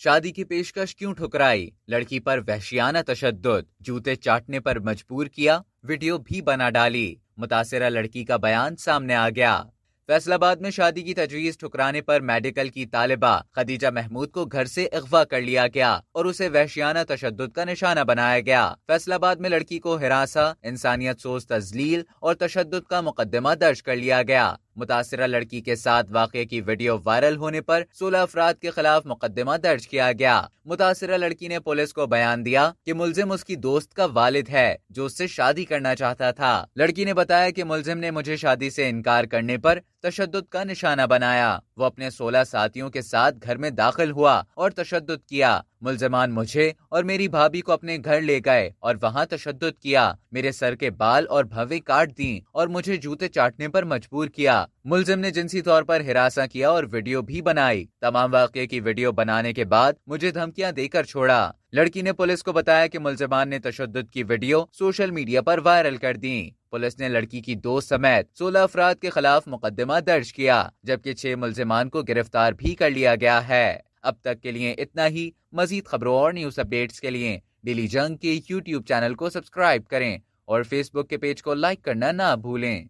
शादी की पेशकश क्यों ठुकराई, लड़की पर वहशियाना तशद्दुद, जूते चाटने पर मजबूर किया, वीडियो भी बना डाली। मुतासिरा लड़की का बयान सामने आ गया। फैसलाबाद में शादी की तजवीज ठुकराने पर मेडिकल की तालिबा खदीजा महमूद को घर से अगवा कर लिया गया और उसे वहशियाना तशद्दुद का निशाना बनाया गया। फैसलाबाद में लड़की को हिरासा, इंसानियत सोज तजलील और तशद्दुद का मुकदमा दर्ज कर लिया गया। मुतासिरा लड़की के साथ वाक़े की वीडियो वायरल होने पर 16 अफराद के खिलाफ मुकदमा दर्ज किया गया। मुतासिरा लड़की ने पुलिस को बयान दिया कि मुल्जिम उसकी दोस्त का वालिद है जो उससे शादी करना चाहता था। लड़की ने बताया कि मुल्जिम ने मुझे शादी से इनकार करने पर तशद्दुद का निशाना बनाया। वो अपने 16 साथियों के साथ घर में दाखिल हुआ और तशद्दुद किया। मुल्जिमान मुझे और मेरी भाभी को अपने घर ले गए और वहां तशद्दुद किया। मेरे सर के बाल और भवें काट दी और मुझे जूते चाटने पर मजबूर किया। मुल्जिम ने जिनसी तौर पर हिरासा किया और वीडियो भी बनाई। तमाम वाक़े की वीडियो बनाने के बाद मुझे धमकियां देकर छोड़ा। लड़की ने पुलिस को बताया कि मुल्जिमान ने तशद्दुद की वीडियो सोशल मीडिया पर वायरल कर दी। पुलिस ने लड़की की दोस्त समेत 16 अफराद के खिलाफ मुकदमा दर्ज किया, जबकि 6 मुल्जिमान को गिरफ्तार भी कर लिया गया है। अब तक के लिए इतना ही। मजीद खबरों और न्यूज़ अपडेट्स के लिए डेली जंग के YouTube चैनल को सब्सक्राइब करें और फेसबुक के पेज को लाइक करना ना भूलें।